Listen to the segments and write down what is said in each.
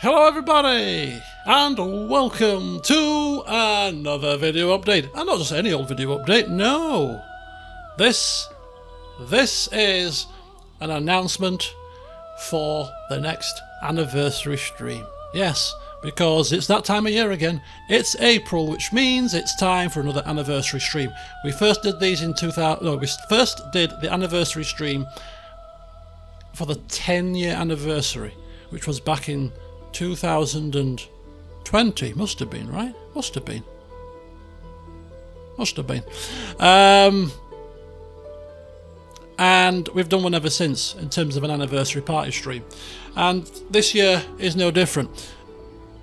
Hello everybody, and welcome to another video update. And not just any old video update, no. This is an announcement for the next anniversary stream. Yes, because it's that time of year again. It's April, which means it's time for another anniversary stream. We first did these in we first did the anniversary stream for the 10-year anniversary, which was back in 2020. Must have been, right? Must have been. And we've done one ever since in terms of an anniversary party stream. And this year is no different.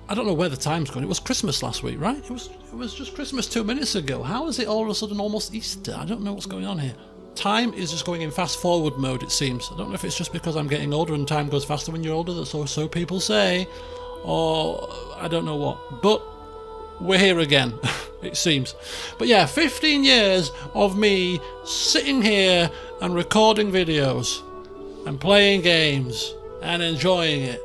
I don't know where the time's gone. It was Christmas last week, right? It was just Christmas 2 minutes ago. How is it all of a sudden almost Easter? I don't know what's going on here. Time is just going in fast forward mode, it seems. I don't know if it's just because I'm getting older and time goes faster when you're older, so people say, or I don't know what. But we're here again, it seems. But yeah, 15 years of me sitting here and recording videos and playing games and enjoying it.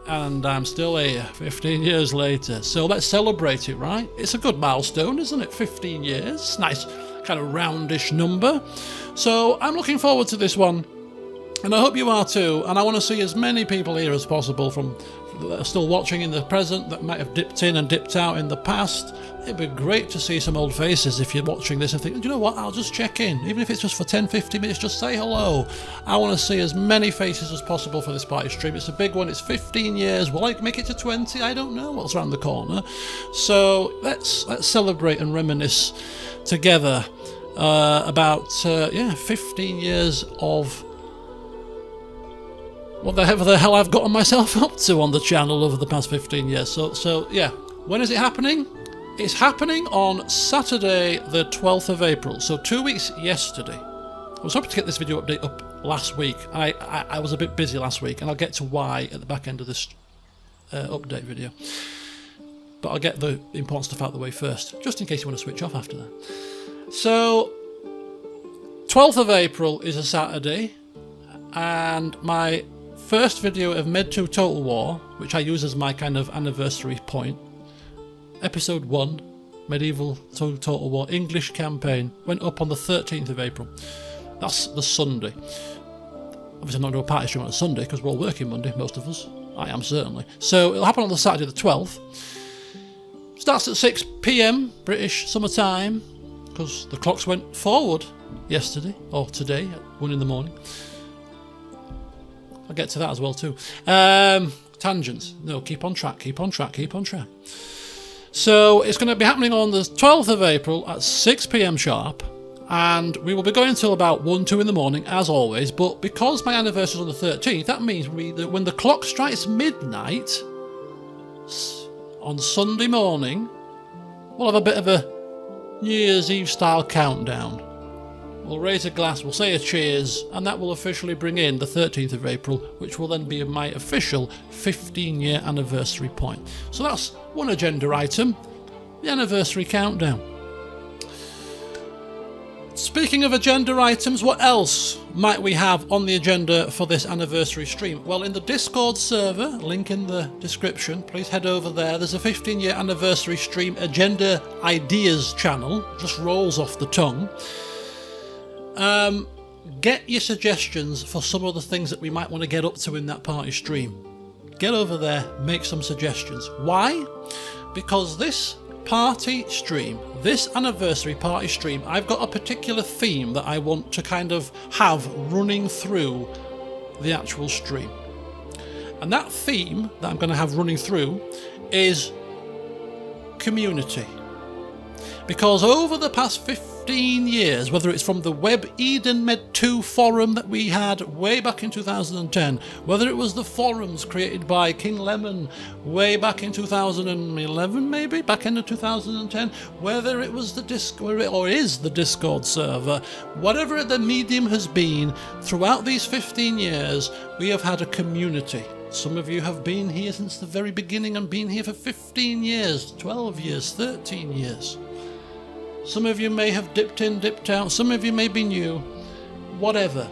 And I'm still here 15 years later. So let's celebrate it, right? It's a good milestone, isn't it? 15 years. Nice kind of roundish number. So I'm looking forward to this one, and I hope you are too. And I want to see as many people here as possible from that are still watching in the present, that might have dipped in and dipped out in the past. It'd be great to see some old faces if you're watching this and think, do you know what, I'll just check in, even if it's just for 10-15 minutes, just say hello. I want to see as many faces as possible for this party stream. It's a big one. It's 15 years. Will I make it to 20? I don't know what's around the corner. So let's celebrate and reminisce together about 15 years of what the hell I've gotten myself up to on the channel over the past 15 years. So yeah, when is it happening? It's happening on Saturday the 12th of April, so 2 weeks yesterday. I was hoping to get this video update up last week. I was a bit busy last week, and I'll get to why at the back end of this update video. But I'll get the important stuff out of the way first, just in case you want to switch off after that. So 12th of April is a Saturday, and my first video of Med 2 Total War, which I use as my kind of anniversary point, episode 1, Medieval Total War English campaign, went up on the 13th of April. That's the Sunday. Obviously I'm not doing a party stream on a Sunday because we're all working Monday, most of us. I am certainly. So it'll happen on the Saturday the 12th. Starts at 6 PM British summer time, because the clocks went forward yesterday, or today at 1 in the morning. I'll get to that as well too. Tangents. No, keep on track. So it's going to be happening on the 12th of April at 6 PM sharp, and we will be going until about 1-2 in the morning as always. But because my anniversary is on the 13th, that means when the clock strikes midnight on Sunday morning, we'll have a bit of a New Year's Eve style countdown. We'll raise a glass, we'll say a cheers, and that will officially bring in the 13th of April, which will then be my official 15-year anniversary point. So that's one agenda item, the anniversary countdown. Speaking of agenda items, what else might we have on the agenda for this anniversary stream? Well, in the Discord server, link in the description, please head over there. There's a 15-year anniversary stream agenda ideas channel, just rolls off the tongue. Get your suggestions for some of the things that we might want to get up to in that party stream. Get over there, make some suggestions. Why? Because this party stream, this anniversary party stream, I've got a particular theme that I want to kind of have running through the actual stream. And that theme that I'm going to have running through is community. Because over the past 15 years, whether it's from the Web Eden Med 2 forum that we had way back in 2010, whether it was the forums created by King Lemon way back in 2011, maybe, back into 2010, whether it was the Discord, or is the Discord server, whatever the medium has been, throughout these 15 years, we have had a community. Some of you have been here since the very beginning and been here for 15 years, 12 years, 13 years. Some of you may have dipped in, dipped out. Some of you may be new. Whatever.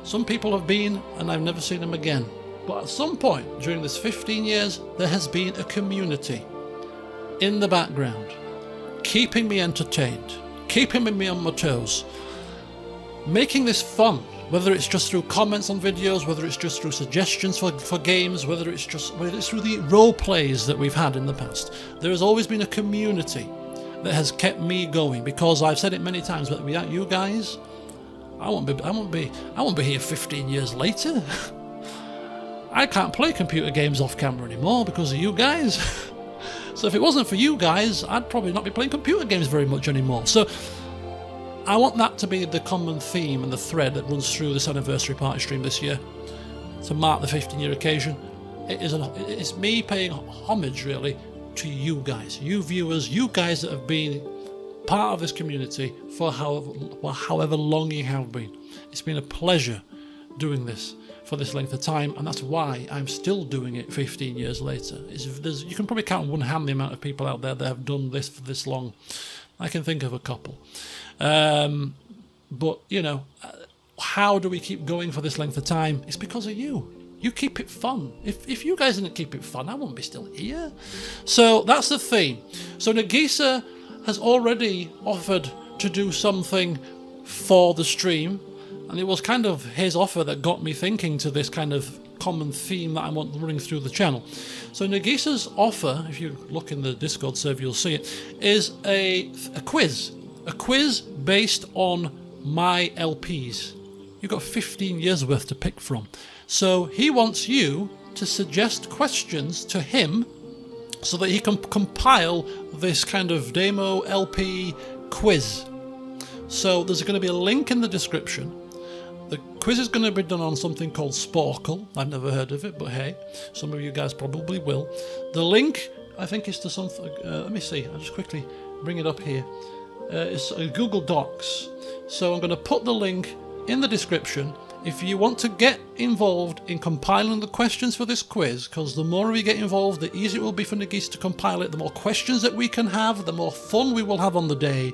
Some people have been and I've never seen them again. But at some point during this 15 years, there has been a community in the background, keeping me entertained, keeping me on my toes, making this fun, whether it's just through comments on videos, whether it's just through suggestions for games, whether it's through the role plays that we've had in the past. There has always been a community that has kept me going, because I've said it many times, but without you guys, I won't be here 15 years later. I can't play computer games off camera anymore because of you guys. So if it wasn't for you guys, I'd probably not be playing computer games very much anymore. So I want that to be the common theme and the thread that runs through this anniversary party stream this year, to mark the 15-year occasion. It's me paying homage, really, to you guys, you viewers, you guys that have been part of this community for however long you have been. It's been a pleasure doing this for this length of time, and that's why I'm still doing it 15 years later. You can probably count on one hand the amount of people out there that have done this for this long. I can think of a couple. But, you know, how do we keep going for this length of time? It's because of you. You keep it fun. If you guys didn't keep it fun, I wouldn't be still here. So that's the theme. So Nagisa has already offered to do something for the stream, and it was kind of his offer that got me thinking to this kind of common theme that I want running through the channel. So Nagisa's offer, if you look in the Discord server you'll see it, is a quiz. A quiz based on my LPs. You've got 15 years worth to pick from. So he wants you to suggest questions to him so that he can compile this kind of demo LP quiz. So there's going to be a link in the description. The quiz is going to be done on something called Sporkle. I've never heard of it, but hey, some of you guys probably will. The link, I think, is to something. Let me see. I'll just quickly bring it up here. It's Google Docs. So I'm going to put the link in the description. If you want to get involved in compiling the questions for this quiz, because the more we get involved, the easier it will be for Nagisa to compile it, the more questions that we can have, the more fun we will have on the day.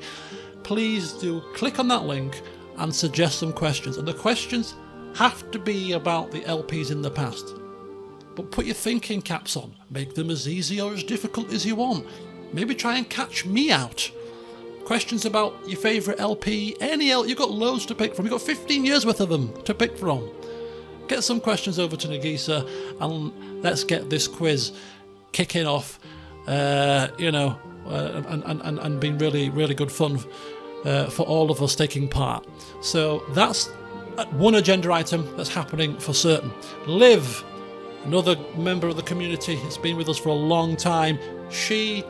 Please do click on that link and suggest some questions. And the questions have to be about the LPs in the past. But put your thinking caps on. Make them as easy or as difficult as you want. Maybe try and catch me out. Questions about your favourite LP, you've got loads to pick from. You've got 15 years worth of them to pick from. Get some questions over to Nagisa and let's get this quiz kicking off, and being really, really good fun for all of us taking part. So that's one agenda item that's happening for certain. Liv, another member of the community, has been with us for a long time. She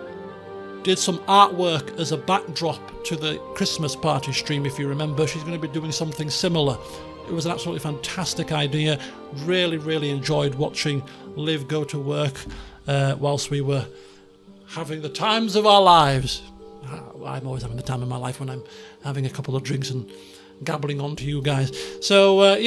did some artwork as a backdrop to the Christmas party stream, if you remember. She's going to be doing something similar. It was an absolutely fantastic idea. Really, really enjoyed watching Liv go to work whilst we were having the times of our lives. I'm always having the time of my life when I'm having a couple of drinks and gabbling on to you guys. So,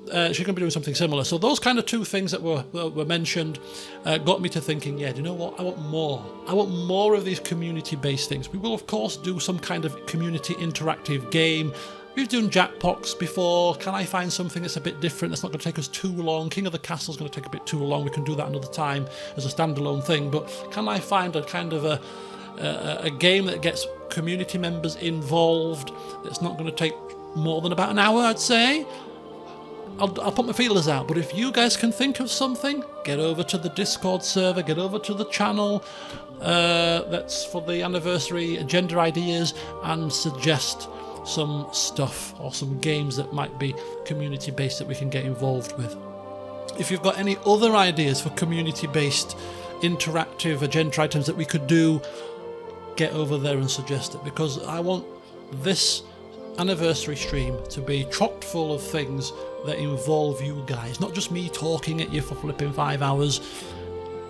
she's going to be doing something similar. So those kind of two things that were mentioned got me to thinking, do you know what? I want more. I want more of these community-based things. We will, of course, do some kind of community interactive game. We've done Jackpox before. Can I find something that's a bit different, that's not going to take us too long? King of the Castle is going to take a bit too long. We can do that another time as a standalone thing. But can I find a kind of a game that gets community members involved, that's not going to take more than about an hour, I'd say? I'll put my feelers out, but if you guys can think of something, get over to the Discord server, get over to the channel that's for the anniversary agenda ideas, and suggest some stuff or some games that might be community based that we can get involved with. If you've got any other ideas for community based interactive agenda items that we could do, get over there and suggest it, because I want this anniversary stream to be chock full of things that involve you guys, not just me talking at you for flipping 5 hours,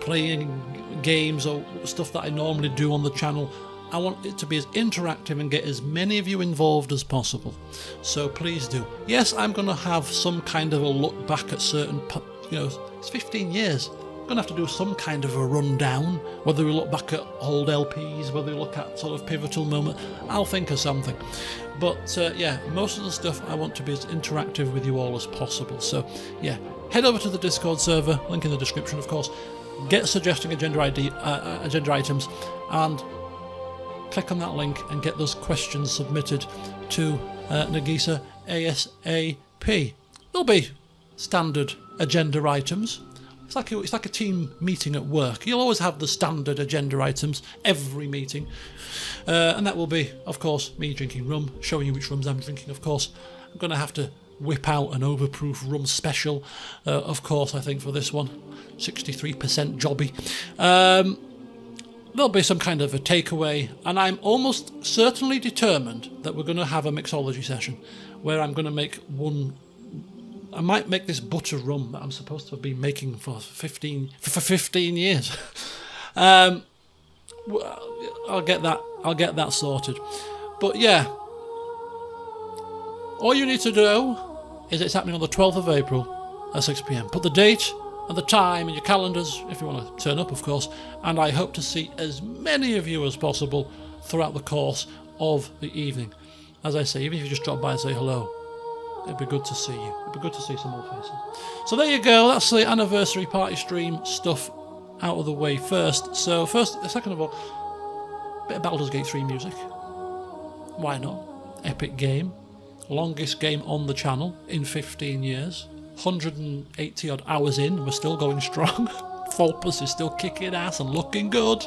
playing games or stuff that I normally do on the channel. I want it to be as interactive and get as many of you involved as possible. So please do. Yes, I'm going to have some kind of a look back at certain, it's 15 years. I'm going to have to do some kind of a rundown, whether we look back at old LPs, whether we look at sort of pivotal moment. I'll think of something. But most of the stuff I want to be as interactive with you all as possible. So head over to the Discord server, link in the description of course, get suggesting agenda items, and click on that link and get those questions submitted to Nagisa ASAP. There'll be standard agenda items. It's like a team meeting at work. You'll always have the standard agenda items every meeting, and that will be, of course, me drinking rum, showing you which rums I'm drinking. Of course, I'm going to have to whip out an overproof rum special, of course, I think, for this one. 63% jobby. There'll be some kind of a takeaway, and I'm almost certainly determined that we're going to have a mixology session where I'm going to make one. I might make this butter rum that I'm supposed to have been making for 15 years. I'll get that sorted. But yeah, all you need to do is it's happening on the 12th of April at 6 p.m. Put the date and the time in your calendars if you want to turn up, of course, and I hope to see as many of you as possible throughout the course of the evening. As I say, even if you just drop by and say hello, it'd be good to see you. It'd be good to see some more faces. So there you go, that's the anniversary party stream stuff out of the way first. So second of all, bit of Baldur's Gate 3 music. Why not? Epic game. Longest game on the channel in 15 years. 180 odd hours in, we're still going strong. Fulpus is still kicking ass and looking good.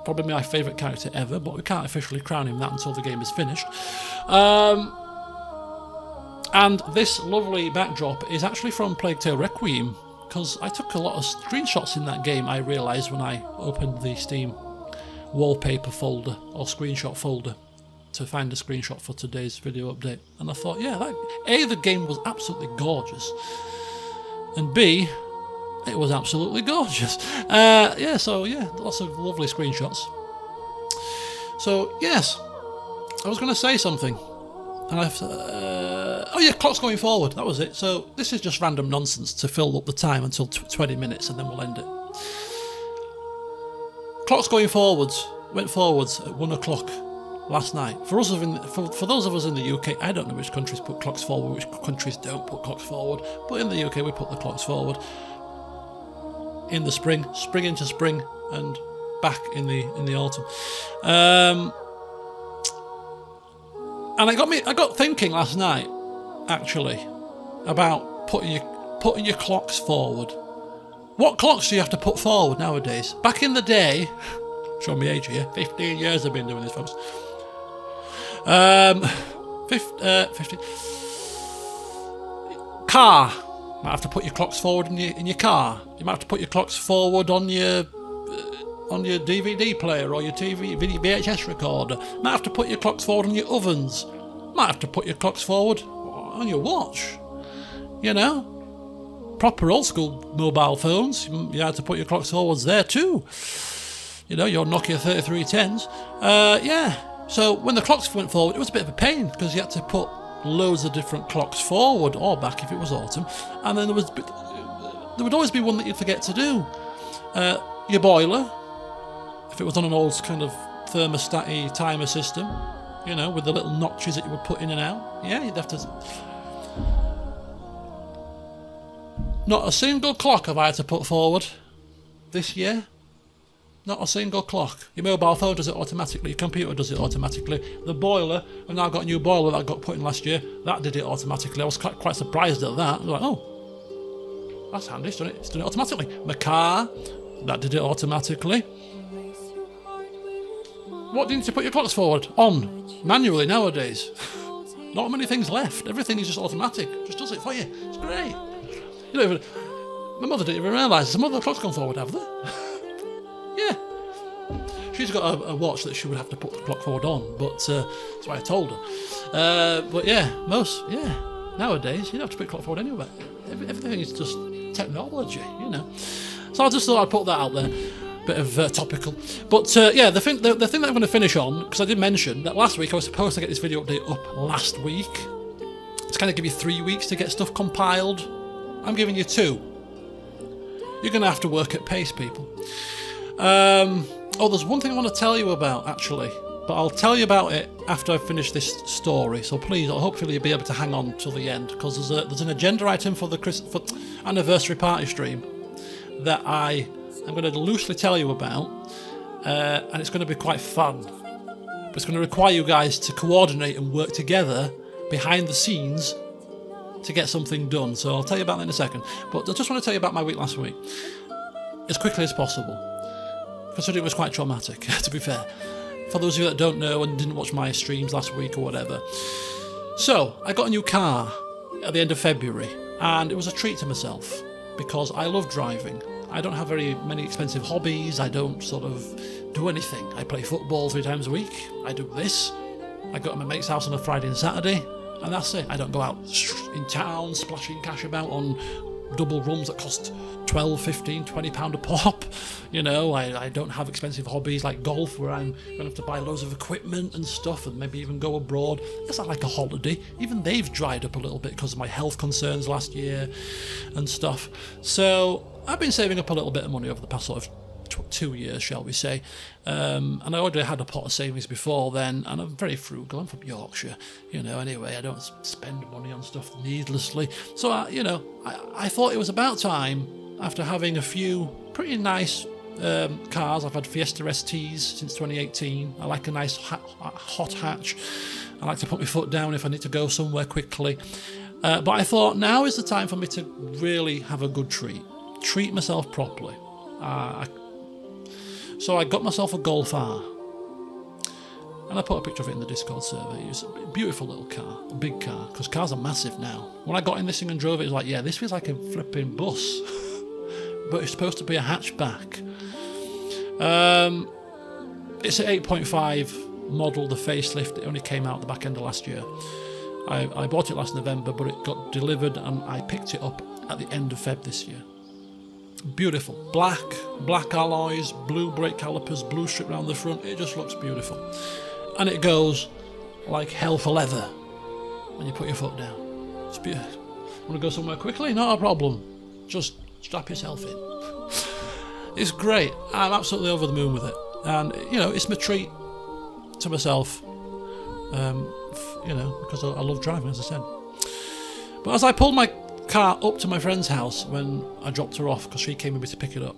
Probably my favourite character ever, but we can't officially crown him that until the game is finished. And this lovely backdrop is actually from Plague Tale Requiem, because I took a lot of screenshots in that game, I realised when I opened the Steam wallpaper folder or screenshot folder to find a screenshot for today's video update. And I thought, yeah, A, the game was absolutely gorgeous, and B, it was absolutely gorgeous. So lots of lovely screenshots. So yes, I was going to say something, and clock's going forward, that was it. So this is just random nonsense to fill up the time until 20 minutes and then we'll end it. Clock's going forwards, went forwards at 1 o'clock last night. For those of us in the UK, I don't know which countries put clocks forward, which countries don't put clocks forward, but in the UK we put the clocks forward. In the spring into spring, and back in the autumn. And I got thinking last night, actually, about putting your clocks forward. What clocks do you have to put forward nowadays? Back in the day, show me age here, 15 years I've been doing this, folks. 15. Car. Might have to put your clocks forward in your car. You might have to put your clocks forward on your DVD player or your TV VHS recorder. Might have to put your clocks forward on your ovens. Might have to put your clocks forward on your watch. You know, proper old school mobile phones. You had to put your clocks forwards there too. You know, your Nokia 3310s. So when the clocks went forward, it was a bit of a pain because you had to put loads of different clocks forward or back if it was autumn, and then there would always be one that you'd forget to do. Your boiler, if it was on an old kind of thermostat-y timer system, you know, with the little notches that you would put in and out. Yeah, you'd have to. Not a single clock have I had to put forward this year. Not a single clock. Your mobile phone does it automatically, your computer does it automatically. The boiler, I've now got a new boiler that I got put in last year, that did it automatically. I was quite surprised at that. I was like, oh, that's handy, it's done it automatically. My car, that did it automatically. What do you need to put your clocks forward? On, manually nowadays. Not many things left, everything is just automatic, just does it for you. It's great. You don't even, my mother didn't even realise some other clocks gone forward, have they? Yeah. She's got a watch that she would have to put the clock forward on, but that's why I told her. But yeah, nowadays you don't have to put the clock forward anywhere. Everything is just technology, you know. So I just thought I'd put that out there. Bit of topical. But the thing that I'm going to finish on, because I did mention that last week I was supposed to get this video update up last week. It's kind of give you 3 weeks to get stuff compiled. I'm giving you 2. You're going to have to work at pace, people. There's one thing I want to tell you about, actually, But I'll tell you about it after I finish this story. So please, hopefully you'll be able to hang on till the end, because there's an agenda item for for anniversary party stream that I'm going to loosely tell you about, and it's going to be quite fun. But it's going to require you guys to coordinate and work together behind the scenes to get something done. So I'll tell you about that in a second. But I just want to tell you about my week last week as quickly as possible, considering it was quite traumatic, to be fair. For those of you that don't know and didn't watch my streams last week or whatever. So, I got a new car at the end of February, and it was a treat to myself, because I love driving. I don't have very many expensive hobbies. I don't sort of do anything. I play football 3 times a week. I do this. I go to my mate's house on a Friday and Saturday, and that's it. I don't go out in town splashing cash about on double rums that cost £12, £15, £20 a pop. You know, I don't have expensive hobbies like golf, where I'm going to have to buy loads of equipment and stuff, and maybe even go abroad. It's not like a holiday. Even they've dried up a little bit because of my health concerns last year and stuff. So I've been saving up a little bit of money over the past sort of 2 years, shall we say, and I already had a pot of savings before then, and I'm very frugal. I'm from Yorkshire, you know, anyway. I don't spend money on stuff needlessly. So I thought it was about time, after having a few pretty nice cars. I've had Fiesta STs since 2018. I like a nice hot hatch. I like to put my foot down if I need to go somewhere quickly, but I thought now is the time for me to really have a good treat myself properly. So I got myself a Golf R, and I put a picture of it in the Discord server. It's a beautiful little car, a big car, because cars are massive now. When I got in this thing and drove it, it was like, yeah, this feels like a flipping bus, but it's supposed to be a hatchback. It's an 8.5 model, the facelift. It only came out the back end of last year. I bought it last November, but it got delivered, and I picked it up at the end of Feb this year. Beautiful. Black alloys, blue brake calipers, blue strip around the front. It just looks beautiful. And it goes like hell for leather when you put your foot down. It's beautiful. Want to go somewhere quickly? Not a problem. Just strap yourself in. It's great. I'm absolutely over the moon with it. And, you know, it's my treat to myself, you know, because I love driving, as I said. But as I pulled my car up to my friend's house when I dropped her off, because she came with me to pick it up,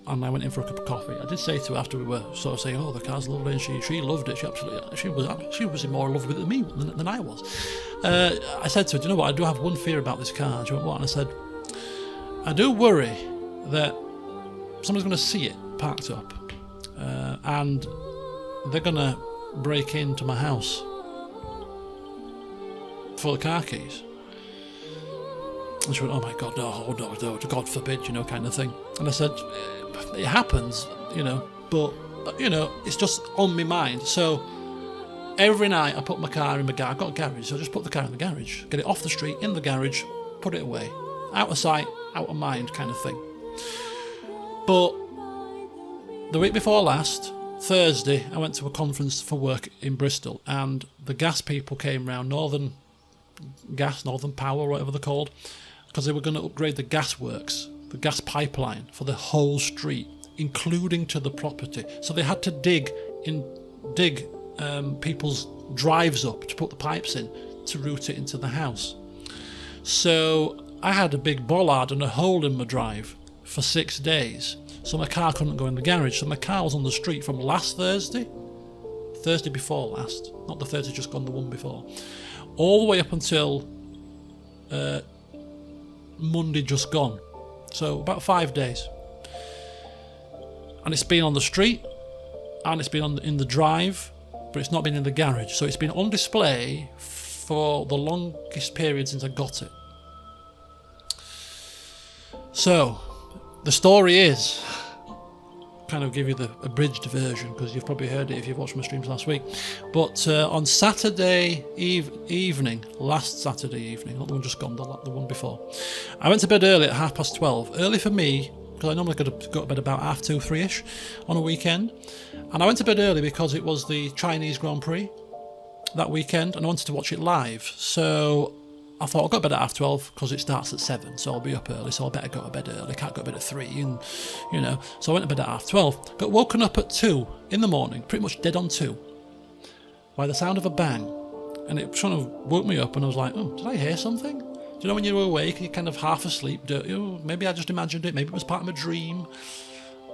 and I went in for a cup of coffee, I did say to her, after we were sort of saying, oh, the car's lovely, and she loved it. She was in more love with it than me than I was. I said to her, do you know what, I do have one fear about this car. She went, what? And I said, I do worry that someone's going to see it parked up, and they're going to break into my house for the car keys. And she went, oh my God, no, God forbid, you know, kind of thing. And I said, it happens, you know, but, you know, it's just on my mind. So every night I put my car in my garage. I've got a garage, so I just put the car in the garage, get it off the street, in the garage, put it away. Out of sight, out of mind kind of thing. But the week before last, Thursday, I went to a conference for work in Bristol, and the gas people came round, Northern Power, whatever they're called, because they were going to upgrade the gas works, the gas pipeline for the whole street, including to the property. So they had to dig people's drives up to put the pipes in to route it into the house. So I had a big bollard and a hole in my drive for 6 days, so my car couldn't go in the garage. So my car was on the street from last Thursday before last, not the Thursday just gone, the one before, all the way up until Monday just gone. So about 5 days. And it's been on the street, and it's been in the drive, but it's not been in the garage. So it's been on display for the longest period since I got it. So the story is, kind of give you the abridged version, because you've probably heard it if you've watched my streams last week, but on Saturday evening, last Saturday evening, not the one just gone, the one before, I went to bed early at 12:30, early for me, because I normally go to bed about 2:30, 3ish on a weekend, and I went to bed early because it was the Chinese Grand Prix that weekend, and I wanted to watch it live. So I thought I'll go to bed at 12:30 because it starts at 7, so I'll be up early, so I better go to bed early. Can't go to bed at 3, and you know. So I went to bed at 12:30. Got woken up at 2 in the morning, pretty much dead on 2, by the sound of a bang. And it sort of woke me up, and I was like, oh, did I hear something? Do you know when you're awake and you're kind of half asleep? Maybe I just imagined it, maybe it was part of my dream.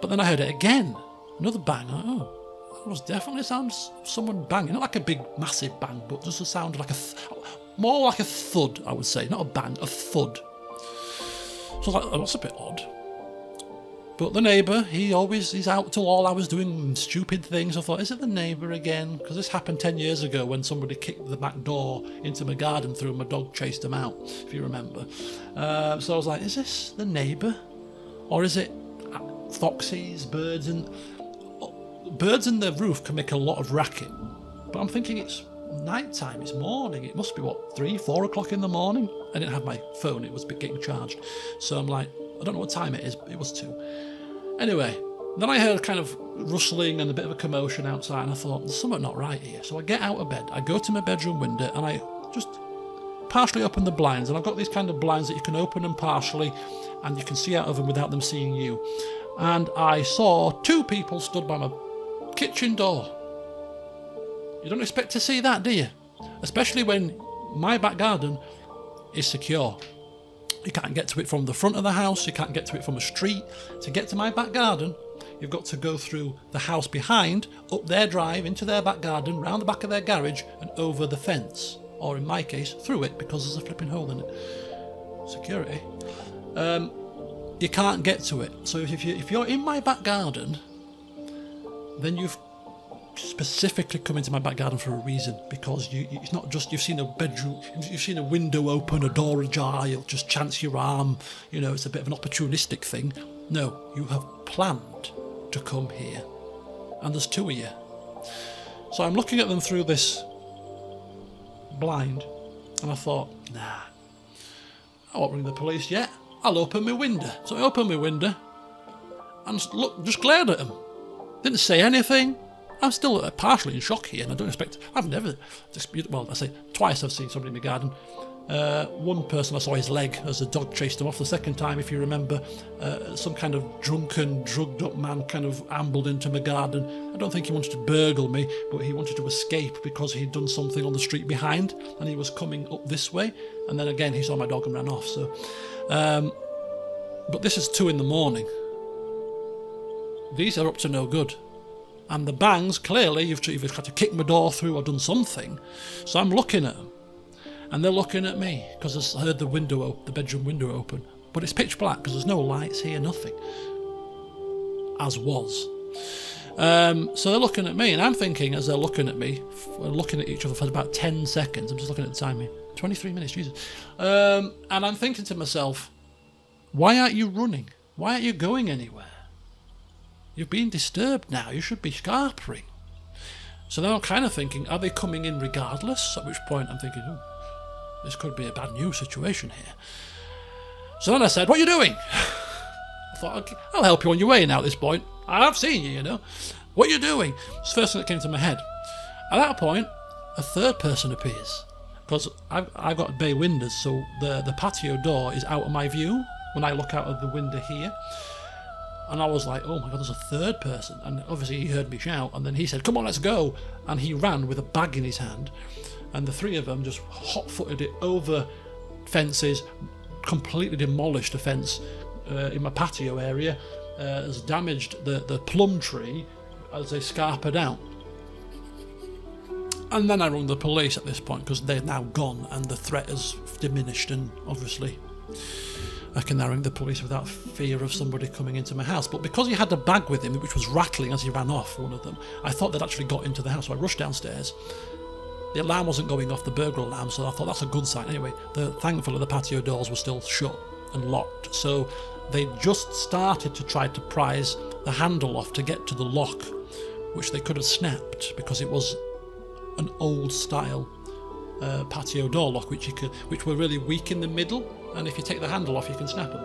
But then I heard it again, another bang. It was definitely someone banging. Not like a big, massive bang, but just a sound like more like a thud, I would say. Not a bang, a thud. So I was like, oh, that's a bit odd. But the neighbour, he's out till all hours doing stupid things. I thought, is it the neighbour again? Because this happened 10 years ago when somebody kicked the back door into my garden through and my dog chased him out, if you remember. So I was like, is this the neighbour? Or is it foxes, birds? And birds in the roof can make a lot of racket. But I'm thinking it's night time, it's morning. It must be, 3, 4 o'clock in the morning? I didn't have my phone, it was getting charged. So I'm like, I don't know what time it is, but it was 2. Anyway, then I heard kind of rustling and a bit of a commotion outside, and I thought, there's something not right here. So I get out of bed, I go to my bedroom window, and I just partially open the blinds. And I've got these kind of blinds that you can open them partially, and you can see out of them without them seeing you. And I saw 2 people stood by my kitchen door. You don't expect to see that, do you? Especially when my back garden is secure. You can't get to it from the front of the house, you can't get to it from a street. To get to my back garden, you've got to go through the house behind, up their drive, into their back garden, round the back of their garage, and over the fence. Or in my case, through it, because there's a flipping hole in it. Security. You can't get to it. So if you're in my back garden, then you've specifically come into my back garden for a reason, because it's not just you've seen a bedroom, you've seen a window open, a door ajar, you'll just chance your arm, it's a bit of an opportunistic thing. No, you have planned to come here, and there's 2 of you. So I'm looking at them through this blind, and I thought, nah, I won't ring the police yet, I'll open my window. So I opened my window and just glared at them, didn't say anything. I'm still partially in shock here, and I don't expect... I've never disputed... Well, I say twice I've seen somebody in my garden. One person I saw his leg as the dog chased him off. The second time, if you remember, some kind of drunken, drugged-up man kind of ambled into my garden. I don't think he wanted to burgle me, but he wanted to escape because he'd done something on the street behind, and he was coming up this way. And then again, he saw my dog and ran off. So, but this is 2 in the morning. These are up to no good. And the bangs, clearly, you've had to kick my door through or done something. So I'm looking at them. And they're looking at me, because I heard the bedroom window open. But it's pitch black, because there's no lights here, nothing. As was. So they're looking at me, and I'm thinking, as they're looking at me, we're looking at each other for about 10 seconds. I'm just looking at the time here. 23 minutes, Jesus. And I'm thinking to myself, why aren't you running? Why aren't you going anywhere? You've been disturbed now, you should be scarpering. So now I'm kind of thinking, are they coming in regardless? At which point I'm thinking, this could be a bad news situation here. So then I said, what are you doing? I thought, okay, I'll help you on your way now at this point. I've seen you, What are you doing? It's the first thing that came to my head. At that point, a third person appears. Because I've got bay windows, so the patio door is out of my view when I look out of the window here. And I was like, oh my God, there's a third person. And obviously he heard me shout, and then he said, come on, let's go. And he ran with a bag in his hand. And the 3 of them just hot-footed it over fences, completely demolished a fence in my patio area, has damaged the plum tree as they scarpered out. And then I rang the police at this point, because they're now gone and the threat has diminished, and obviously I can now ring the police without fear of somebody coming into my house. But because he had a bag with him, which was rattling as he ran off, one of them, I thought they'd actually got into the house. So I rushed downstairs. The alarm wasn't going off, the burglar alarm, so I thought that's a good sign. Anyway, thankfully the patio doors were still shut and locked. So they just started to try to prise the handle off to get to the lock, which they could have snapped because it was an old style patio door lock, which were really weak in the middle, and if you take the handle off you can snap them.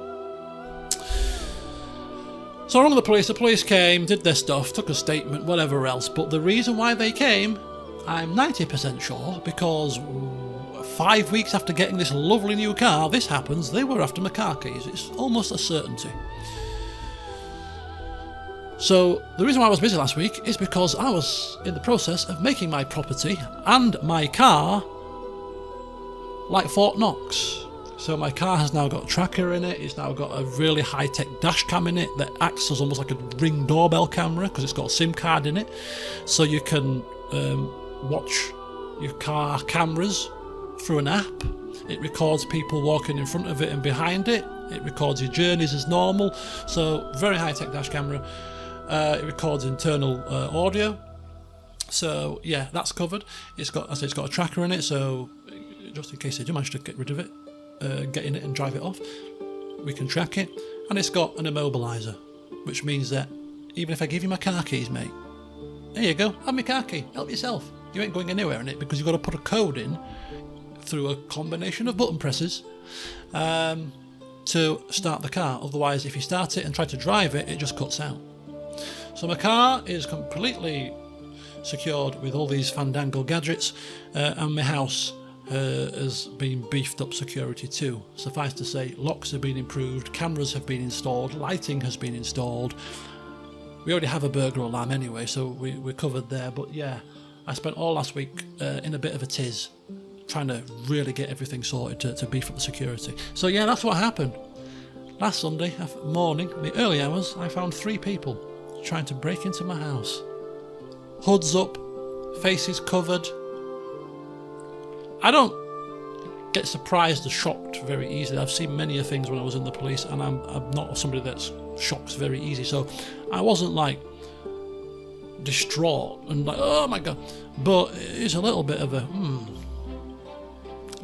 So I rang the police came, did their stuff, took a statement, whatever else, but the reason why they came, I'm 90% sure, because 5 weeks after getting this lovely new car, this happens, they were after my car keys. It's almost a certainty. So the reason why I was busy last week is because I was in the process of making my property and my car like Fort Knox. So my car has now got a tracker in it. It's now got a really high-tech dash cam in it that acts as almost like a Ring doorbell camera because it's got a SIM card in it. So you can watch your car cameras through an app. It records people walking in front of it and behind it. It records your journeys as normal. So very high-tech dash camera. It records internal audio. So yeah, that's covered. It's got a tracker in it. So just in case they do manage to get rid of it, get in it and drive it off, we can track it. And it's got an immobiliser, which means that even if I give you my car keys, mate, there you go, have my car key, help yourself. You ain't going anywhere in it because you've got to put a code in through a combination of button presses to start the car. Otherwise, if you start it and try to drive it, it just cuts out. So my car is completely secured with all these fandangle gadgets, and my house has been beefed up security too. Suffice to say, locks have been improved, cameras have been installed, lighting has been installed. We already have a burglar alarm anyway, so we're covered there. But yeah, I spent all last week in a bit of a tiz, trying to really get everything sorted to beef up the security. So yeah, that's what happened. Last Sunday morning, in the early hours, I found 3 people trying to break into my house. Hoods up, faces covered. I don't get surprised or shocked very easily. I've seen many things when I was in the police, and I'm not somebody that's shocked very easy. So I wasn't like distraught and like, oh my God. But it's a little bit of a,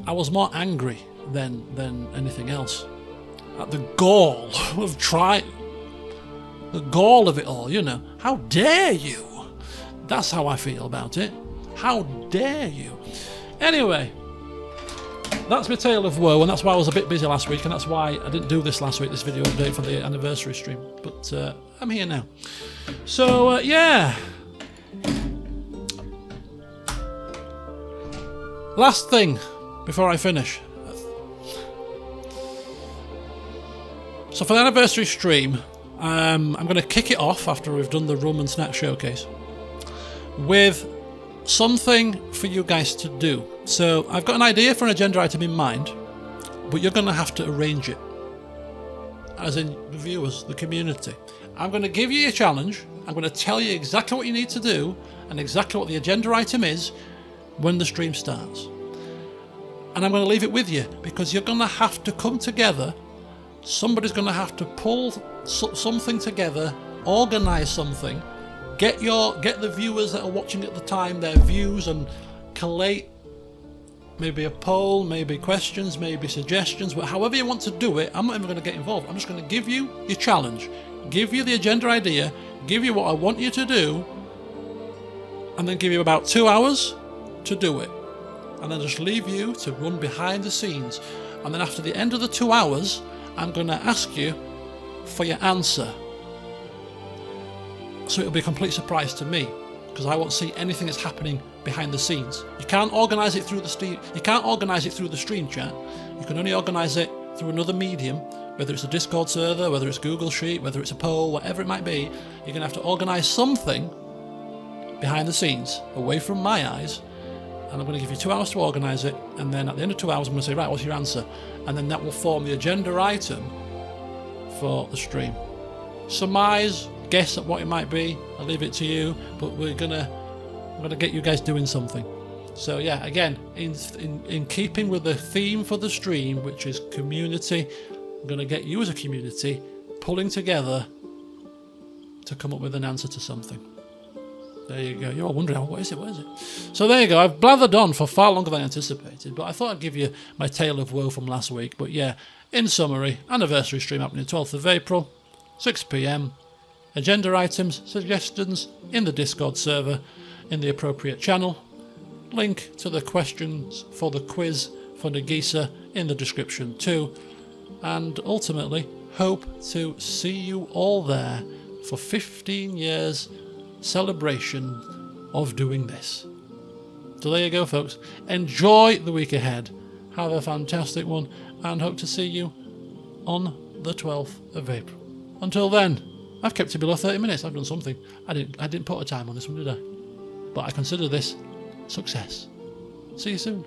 I was more angry than anything else. At the gall of the gall of it all, you know. How dare you? That's how I feel about it. How dare you? Anyway, that's my tale of woe, and that's why I was a bit busy last week, and that's why I didn't do this last week, this video update for the anniversary stream. But I'm here now. So, yeah. Last thing before I finish. So for the anniversary stream, I'm going to kick it off after we've done the rum and snack showcase with something for you guys to do. So I've got an idea for an agenda item in mind, but you're going to have to arrange it. As in the viewers, the community. I'm going to give you a challenge. I'm going to tell you exactly what you need to do and exactly what the agenda item is when the stream starts. And I'm going to leave it with you because you're going to have to come together. Somebody's going to have to pull something together, organise something, get the viewers that are watching at the time their views, and collate maybe a poll, maybe questions, maybe suggestions, but however you want to do it. I'm not even going to get involved. I'm just going to give you your challenge, give you the agenda idea, give you what I want you to do, and then give you about 2 hours to do it, and then just leave you to run behind the scenes. And then after the end of the 2 hours, I'm going to ask you for your answer. So it'll be a complete surprise to me because I won't see anything that's happening behind the scenes. You can't organise it through the stream. You can't organise it through the stream chat. You can only organise it through another medium, whether it's a Discord server, whether it's Google Sheet, whether it's a poll, whatever it might be. You're going to have to organise something behind the scenes, away from my eyes. And I'm going to give you 2 hours to organise it, and then at the end of 2 hours I'm going to say, right, what's your answer? And then that will form the agenda item for the stream. Surmise, guess at what it might be, I'll leave it to you, but I'm gonna get you guys doing something. So yeah, again, in keeping with the theme for the stream, which is community, I'm gonna get you as a community pulling together to come up with an answer to something. There you go. You're all wondering, what is it? So there you go. I've blathered on for far longer than I anticipated, but I thought I'd give you my tale of woe from last week. But yeah, in summary, anniversary stream happening 12th of April, 6 p.m. Agenda items, suggestions in the Discord server, in the appropriate channel. Link to the questions for the quiz for Nagisa in the description too. And ultimately, hope to see you all there for 15 years celebration of doing this. So there you go, folks. Enjoy the week ahead. Have a fantastic one, and hope to see you on the 12th of April. Until then, I've kept it below 30 minutes. I've done something. I didn't put a time on this one, did I? But I consider this success. See you soon.